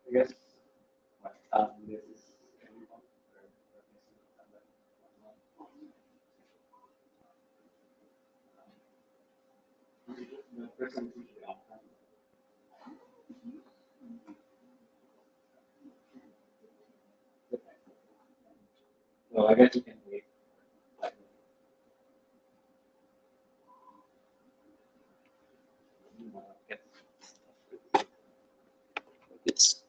I guess this is everyone. The person is usually on time. So I guess you can wait. Get this.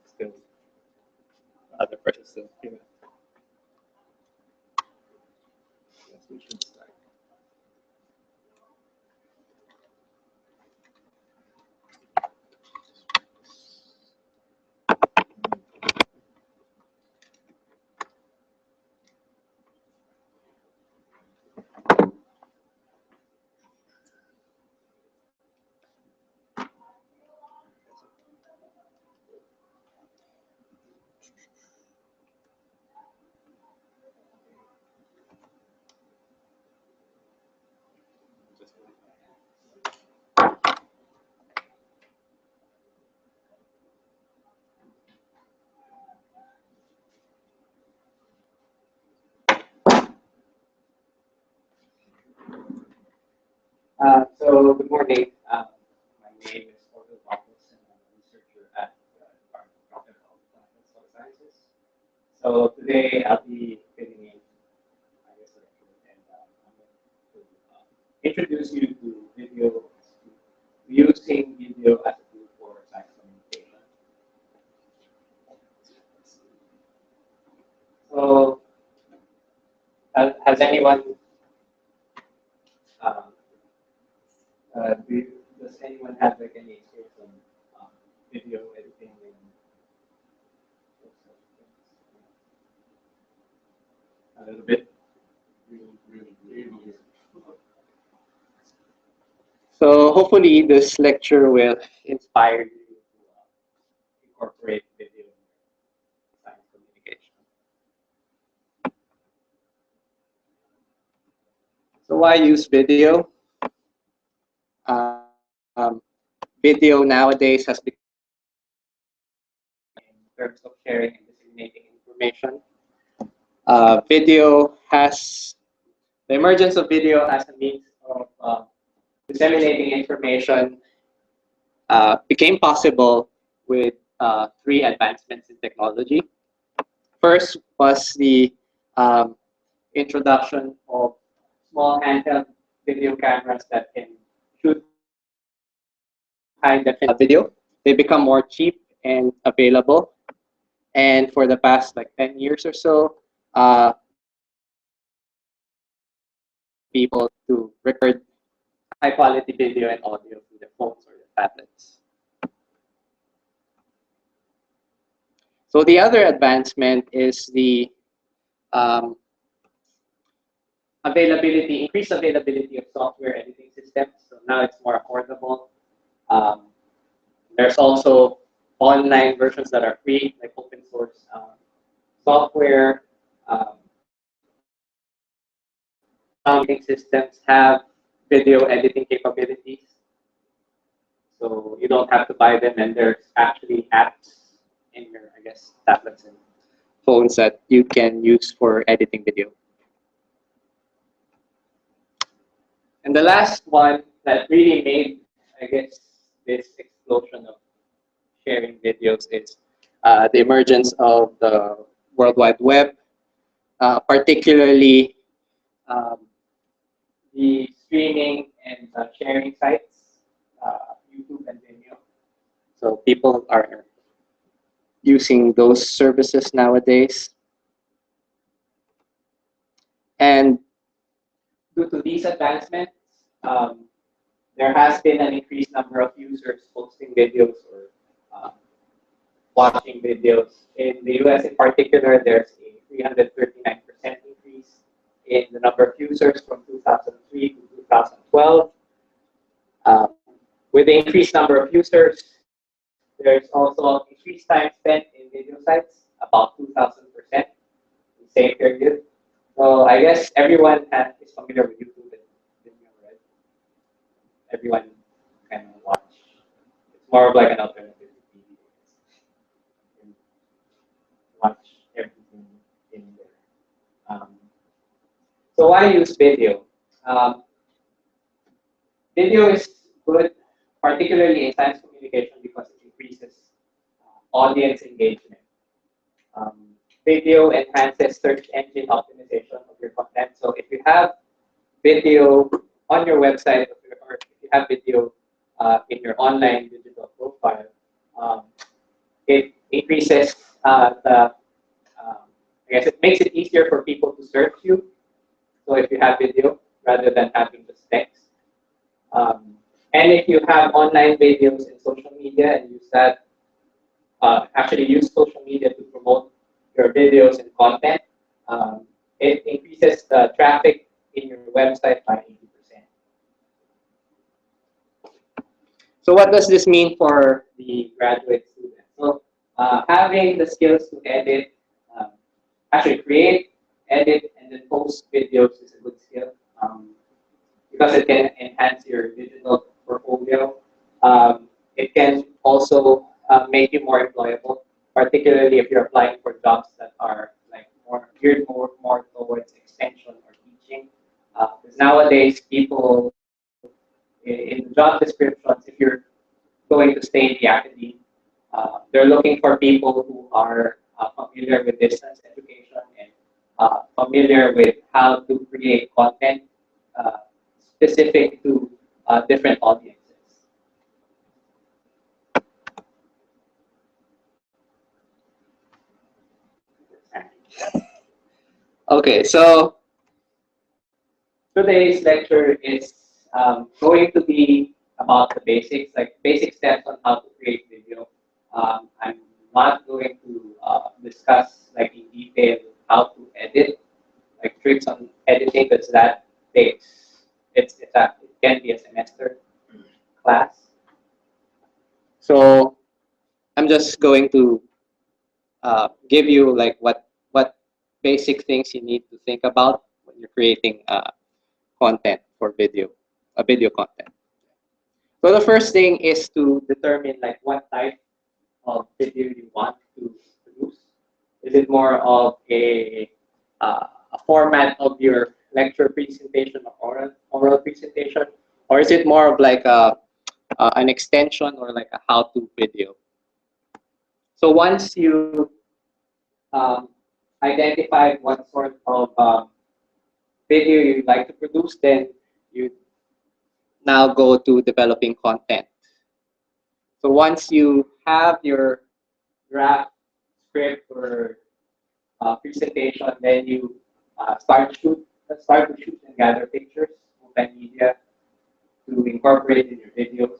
Still, other participants here. Yes, we should start. So good morning. My name is Orville Marcos, and I'm a researcher at the Department of Social Sciences. So today I'll be filling in, I guess, and I'm going to introduce you to video, using video as a tool for science communication. So has anyone, um, does anyone have like any experience on video editing and a little bit? So hopefully this lecture will inspire you to incorporate video in science communication. So why use video? Video nowadays has become in terms of sharing and disseminating information. Video has the emergence of video as a means of disseminating information became possible with three advancements in technology. First was the um, introduction of small handheld video cameras that can shoot high definition video. They become more cheap and available. And for the past like 10 years or so, people to record high quality video and audio through their phones or their tablets. So the other advancement is the um, increased availability of software editing systems. So now it's more affordable. Um, there's also online versions that are free, like open source software. Um, editing systems have video editing capabilities. So you don't have to buy them, and there's actually apps in your, I guess, tablets and phones that you can use for editing video. And the last one that really made, I guess, this explosion of sharing videos is the emergence of the World Wide Web, particularly um, the streaming and sharing sites, YouTube and Vimeo. So people are using those services nowadays. And due to these advancements, um, there has been an increased number of users posting videos or watching videos. In the US in particular, there's a 339% increase in the number of users from 2003 to 2012. Um, with the increased number of users, there's also increased time spent in video sites, about 2,000% in the same period. So I guess everyone is familiar with YouTube and Vimeo, right? Everyone can watch. It's more of like an alternative to TV. You can watch everything in there. So why use video? Um, Video is good, particularly in science communication, because it increases audience engagement. Video enhances search engine optimization of your content. So if you have video on your website, or if you have video in your online digital profile, um, it increases I guess it makes it easier for people to search you. So if you have video rather than having just text. Um, and if you have online videos in social media and use that, actually use social media to promote your videos and content, it increases the traffic in your website by 80%. So what does this mean for the graduate student? So having the skills to edit, um, actually create, edit, and then post videos is a good skill. Because it can enhance your digital portfolio. It can also make you more employable, particularly if you're applying for jobs that are like more geared more towards extension or teaching. Because nowadays people in job descriptions, if you're going to stay in the academy, they're looking for people who are familiar with distance education and familiar with how to create content uh, specific to different audiences. Okay, so today's lecture is going to be about the basics, like basic steps on how to create video. I'm not going to discuss like in detail how to edit, like tricks on editing, because that takes it can be a semester class. So I'm just going to give you like what basic things you need to think about when you're creating content for video, a video content. So the first thing is to determine like what type of video you want to produce. Is it more of a format of your lecture presentation or oral presentation, or is it more of like an extension or like a how-to video? So once you um, identify what sort of video you'd like to produce, then you now go to developing content. So once you have your draft script or presentation, then you start to shoot and gather pictures, multimedia to incorporate in your videos.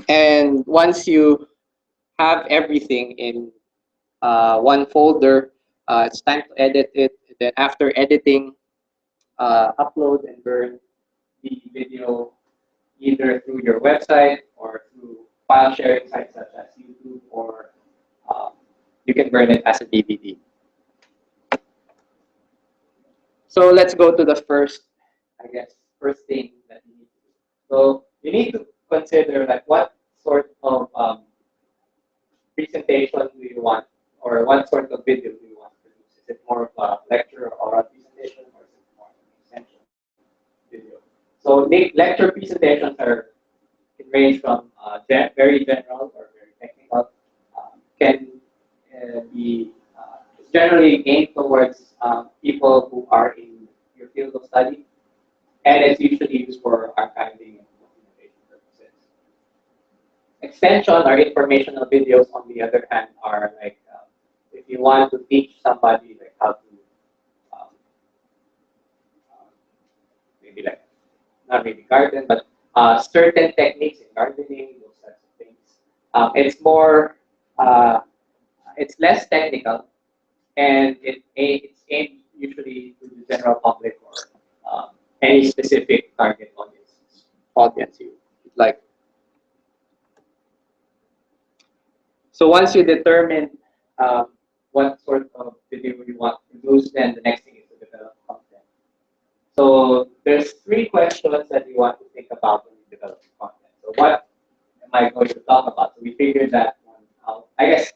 And once you have everything in one folder, it's time to edit it. Then after editing, upload and burn the video either through your website or through file sharing sites such as YouTube, or um, you can burn it as a DVD. So let's go to the first thing that you need to do. So you need to consider like what sort of presentation do you want, or what sort of video do you want to produce? Is it more of a lecture or a presentation, or is it more of an essential video? So lecture presentations can range from very general or very technical. Can be generally aimed towards people who are in your field of study, and it's usually used for archiving and documentation purposes. Extension or informational videos, on the other hand, are like if you want to teach somebody like how to um, maybe like not really garden, but certain techniques in gardening, those types of things. It's more, it's less technical, and it's aimed usually to the general public or any specific target audience you like. So once you determine what sort of video you want to produce, then the next thing is to develop content. So there's three questions that you want to think about when you develop content. So what am I going to talk about? So we figured that one out. I guess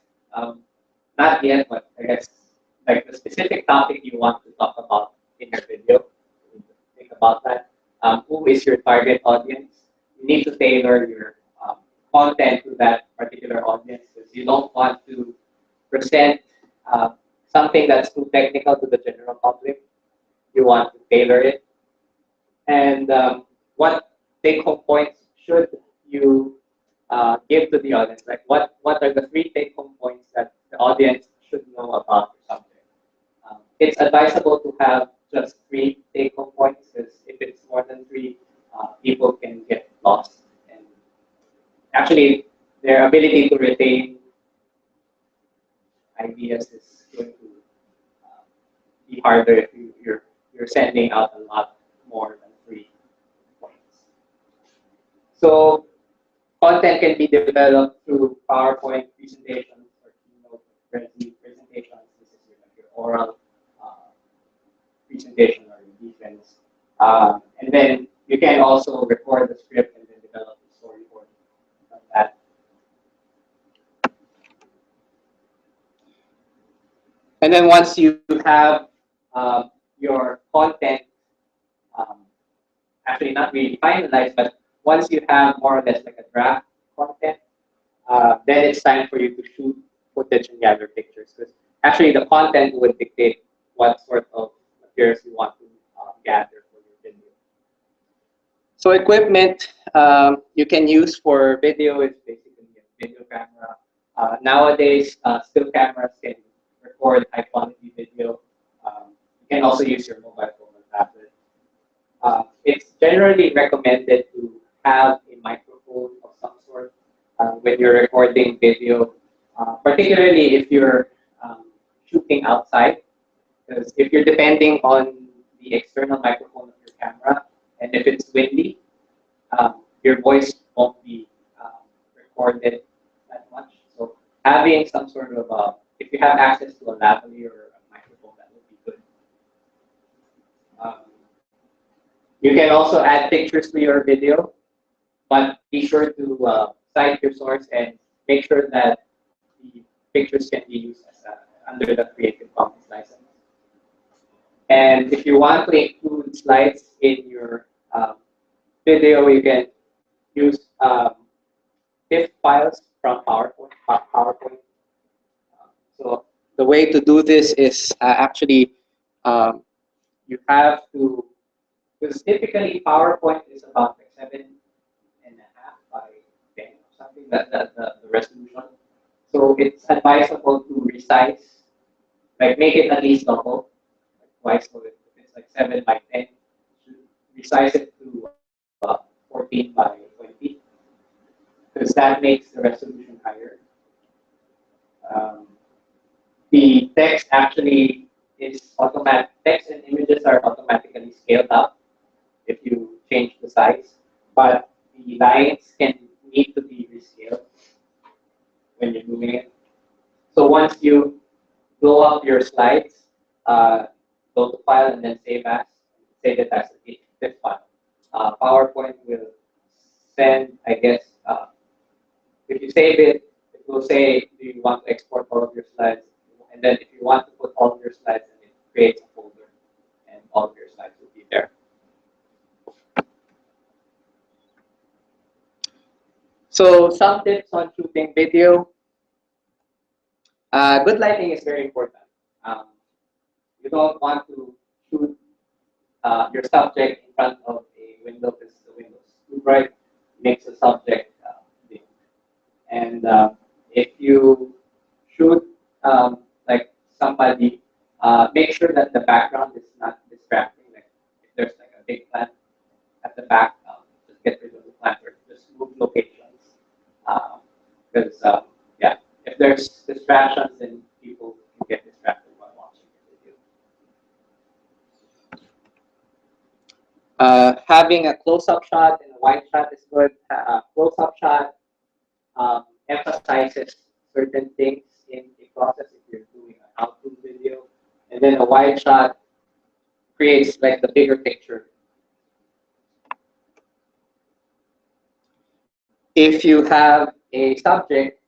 not yet, but I guess like the specific topic you want to talk about in your video. You need to think about that. Who is your target audience? You need to tailor your content to that particular audience, because you don't want to present uh, something that's too technical to the general public. You want to tailor it. And what take-home points should you give to the audience? Like what are the three take-home points that the audience should know about your subject? It's advisable to have just three take-home points, because if it's more than three, people can get lost. And actually, their ability to retain ideas is going to be harder if you're sending out a lot more than three points. So content can be developed through PowerPoint presentations or keynote presentations. This is your oral presentation or your defense. And then you can also record the script and then develop the storyboard from that. And then once you have your content um, actually not really finalized, but once you have more or less like a draft content, then it's time for you to shoot footage and gather pictures. Because actually the content would dictate what sort of materials you want to gather for your video. So equipment you can use for video is basically a video camera. Nowadays, still cameras can record high quality video. You can also use your mobile phone or tablet. It's generally recommended to have a microphone of some sort when you're recording video, particularly if you're shooting outside. Because if you're depending on the external microphone of your camera, and if it's windy, your voice won't be recorded that much. So having some sort of, if you have access to a lavalier or a microphone, that would be good. Um, you can also add pictures to your video, but be sure to cite your source and make sure that the pictures can be used as under the Creative Commons license. And if you want to include slides in your video, you can use TIFF files from PowerPoint. So the way to do this is actually um, you have to, because typically PowerPoint is about like 7.5 by 10 or something, the resolution. So it's advisable to resize, like make it at least double, like twice. So if it's like 7 by 10, resize it to 14 by 20, because that makes the resolution higher. Um, the text actually is automatic. Text and images are automatically scaled up if you change the size, but the lines can need to be rescaled when you're doing it. So once you blow up your slides, go to File and then Save As, save it as a TIFF file. PowerPoint will send, I guess, if you save it, it will say, do you want to export all of your slides? And then if you want to put all of your slides, then it creates a folder, and all of your slides will be there. So some tips on shooting video. Good lighting is very important. Um, you don't want to shoot your subject in front of a window because the window is too bright, makes the subject dim. And if you shoot like somebody, make sure that the background is not distracting. Like if there's like a big plant at the back, just get rid of the plant or just move locations. Because yeah, if there's distractions, then people can get distracted while watching the video. Having a close-up shot and a wide shot is good. Close-up shot emphasizes certain things in the process if you're doing an how-to video, and then a wide shot creates like the bigger picture. If you have a subject,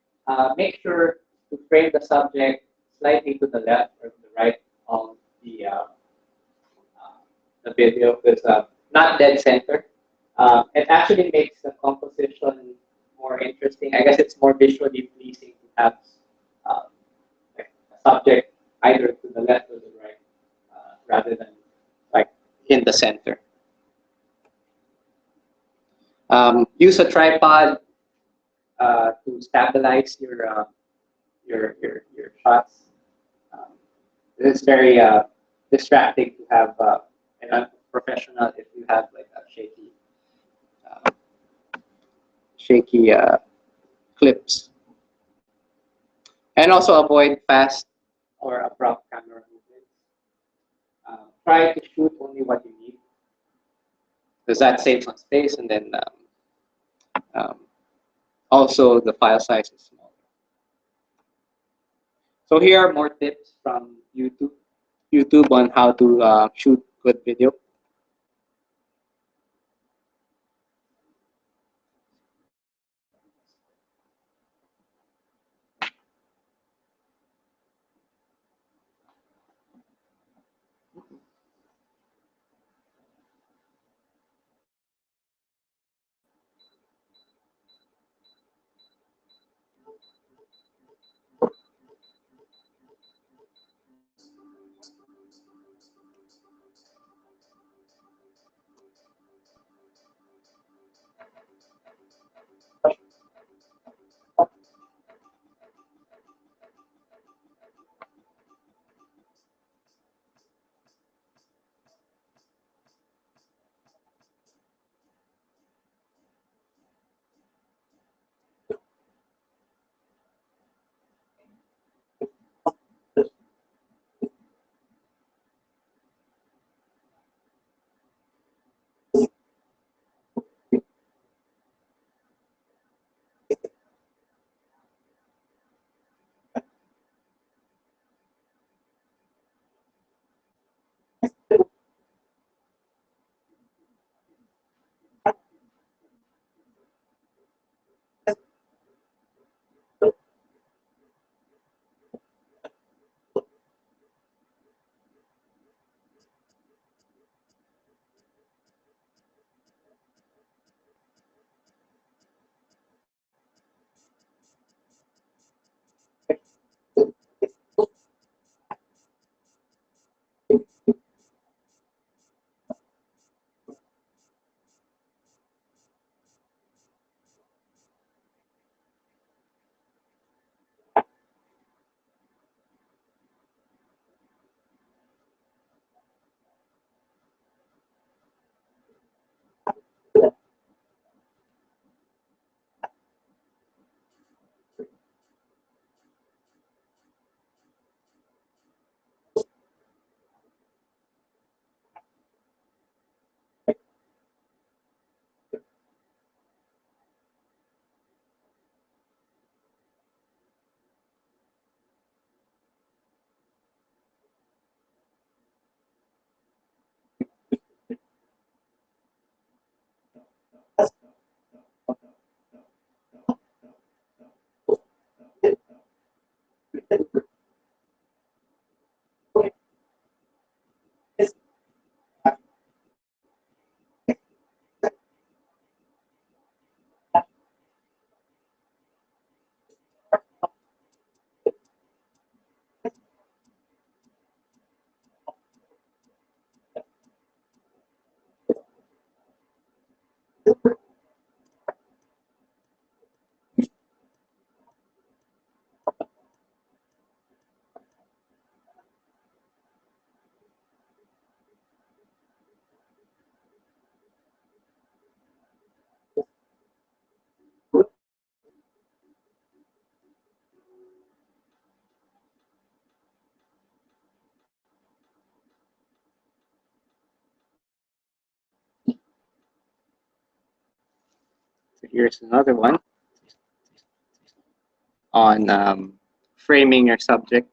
make sure to frame the subject slightly to the left or to the right of the video, because not dead center. It actually makes the composition more interesting. I guess it's more visually pleasing to have um, like a subject either to the left or the right, rather than like in the center. Use a tripod to stabilize your shots. Um, it's very distracting to have an unprofessional if you have like a uh, shaky clips, and also avoid fast or abrupt camera movements. Try to shoot only what you need, because that saves on space, and then um, also the file size is small. So here are more tips from YouTube on how to shoot good video. So here's another one on framing your subject.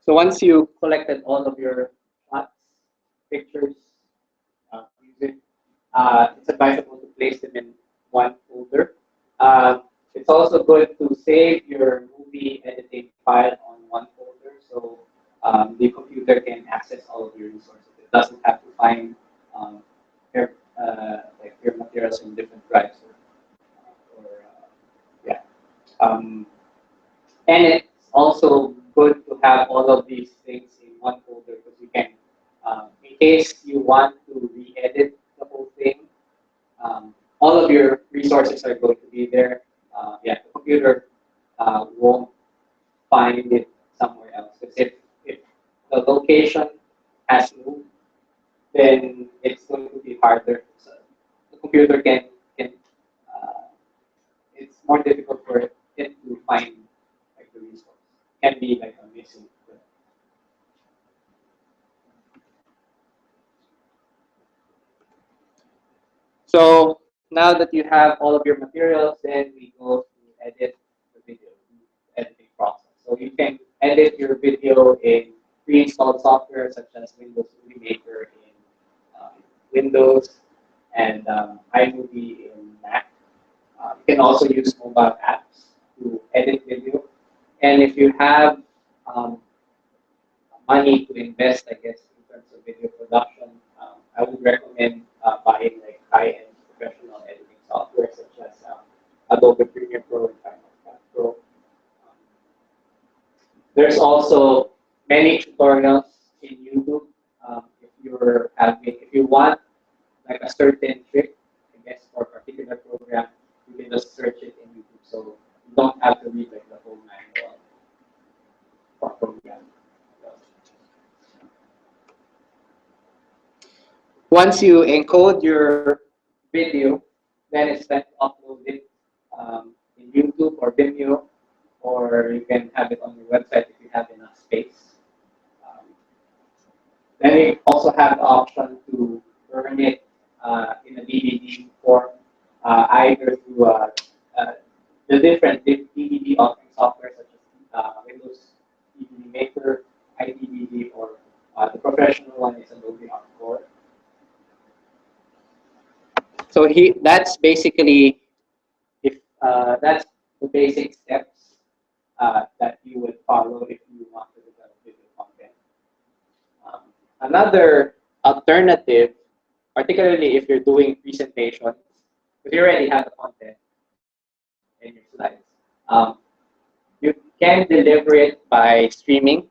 So once you collected all of your shots, pictures, music, it's advisable to place them in one folder. It's also good to save your movie editing file on one folder so the computer can access all of your resources. It doesn't have to find your, like your materials in different drives yeah. Um, and it's also good to have all of these things in one folder because you can, in case you want to re-edit the whole thing, all of your resources are going to be there. Yeah, the computer won't find it somewhere else. Because if the location has moved, then it's going to be harder. So the computer can it's more difficult for it to find like the resource. Can be like a missing. So now that you have all of your materials, then we go to edit the video, editing process. So you can edit your video in pre-installed software such as Windows Movie Maker in Windows and iMovie in Mac. You can also use mobile apps to edit video. And if you have um, money to invest, I guess, in terms of video production, I would recommend buying like high-end professional editing software such as Adobe Premiere Pro and Final Cut Pro. Um, there's also many tutorials in YouTube. If you want like a certain trick, I guess, for a particular program, you can just search it in YouTube. So you don't have to read like the whole manual for program. Once you encode your video, then it's time to upload it in YouTube or Vimeo, or you can have it on your website if you have enough space. Um, then you also have the option to burn it in a DVD form, either through the different DVD authoring software such as Windows DVD Maker, iDVD, or the professional one is Adobe Encore. So that's basically that's the basic steps that you would follow if you want to develop video content. Another alternative, particularly if you're doing presentations, if you already have the content in your slides, you can deliver it by streaming.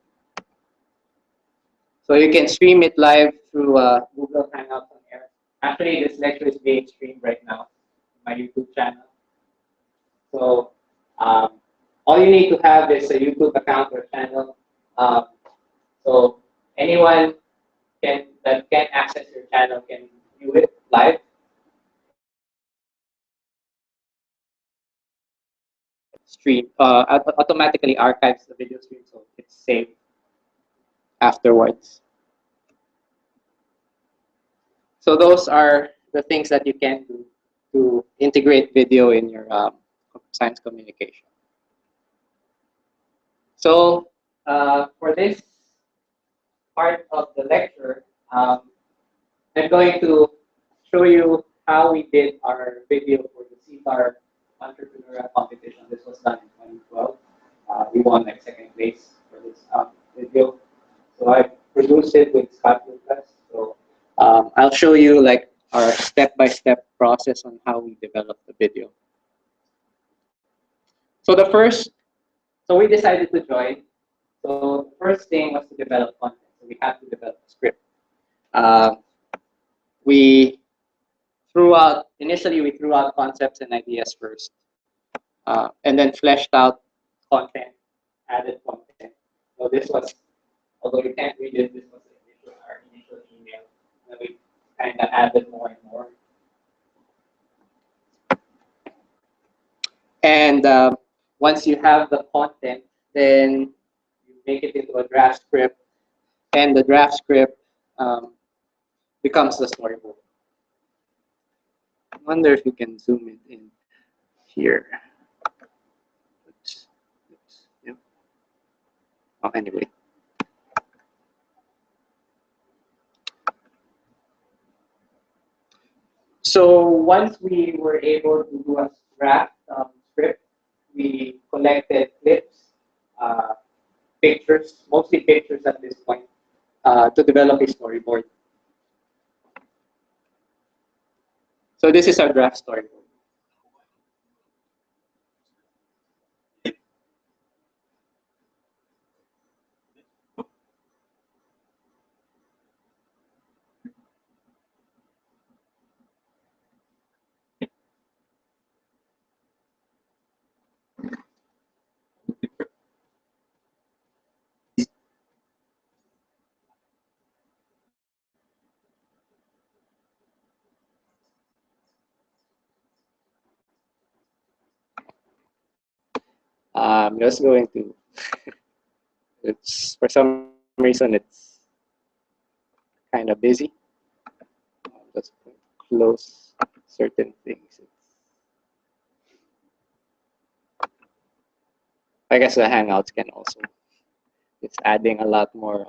So you can stream it live through Google Hangouts on Air. Actually, this lecture is being streamed right now on my YouTube channel. So all you need to have is a YouTube account or channel. So anyone that can access your channel can view it live. Stream automatically archives the video stream, so it's saved afterwards. So those are the things that you can do to integrate video in your science communication. So for this part of the lecture, I'm going to show you how we did our video for the CSAR entrepreneurial competition. This was done in 2012. We won like second place for this video. So I produced it with Scott Lucas. So I'll show you like our step-by-step process on how we developed the video. So so we decided to join. So the first thing was to develop content. So we had to develop a script. Uh, we initially we threw out concepts and ideas first, and then fleshed out content, added content. So this was, although you can't read it, this was our initial email. And we kind of added more and more. And once you have the content, then you make it into a draft script, and the draft script becomes the storyboard. I wonder if you can zoom it in here. Oops. Yep. Oh, anyway. So once we were able to do a draft script, we collected clips, uh, pictures, mostly pictures at this point, to develop a storyboard. So this is our draft storyboard. I'm just going to, it's for some reason it's kind of busy. Just close certain things. I guess the Hangouts can also, it's adding a lot more.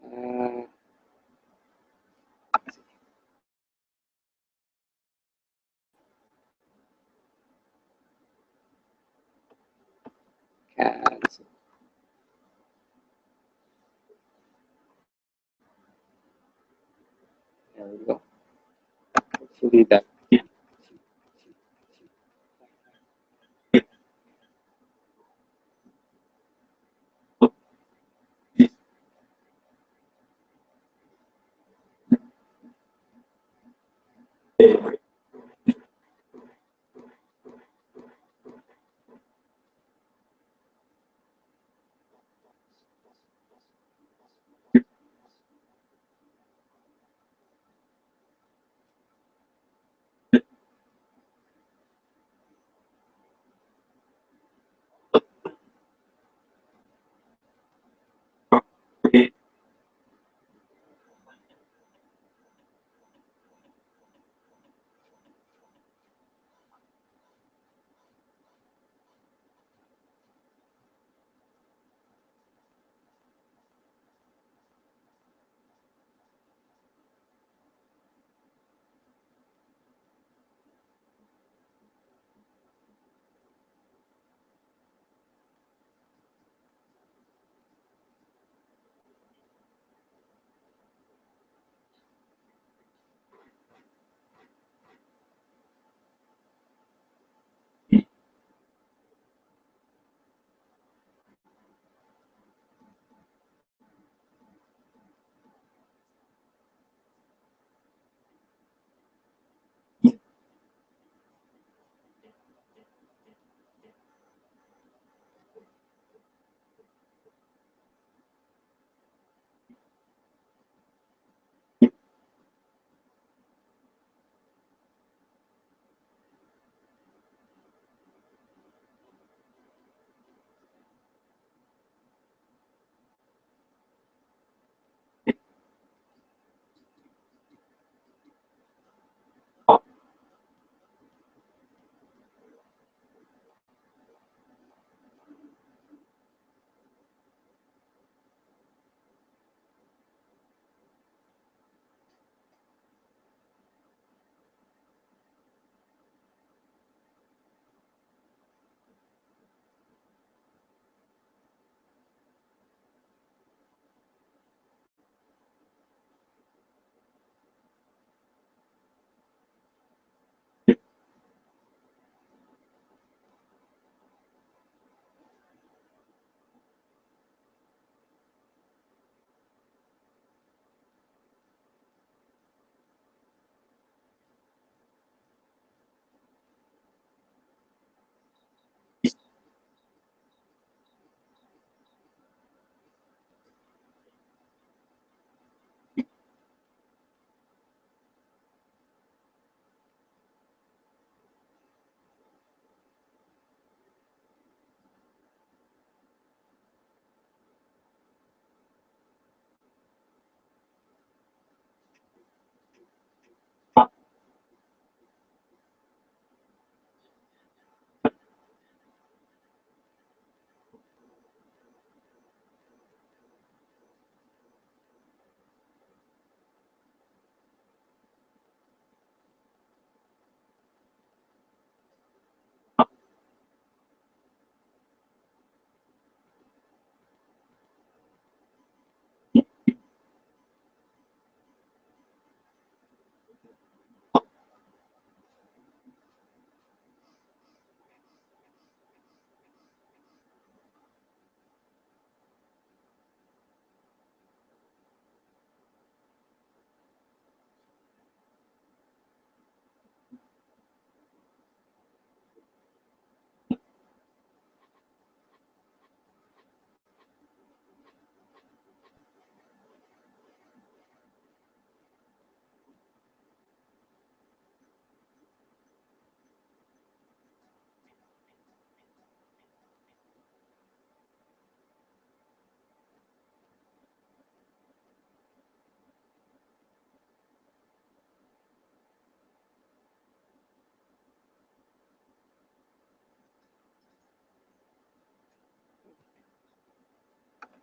Uh, cancel. There we go. Hopefully that.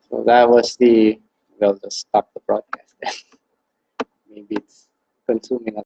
So that was the, well, just stop the broadcast. Maybe it's consuming a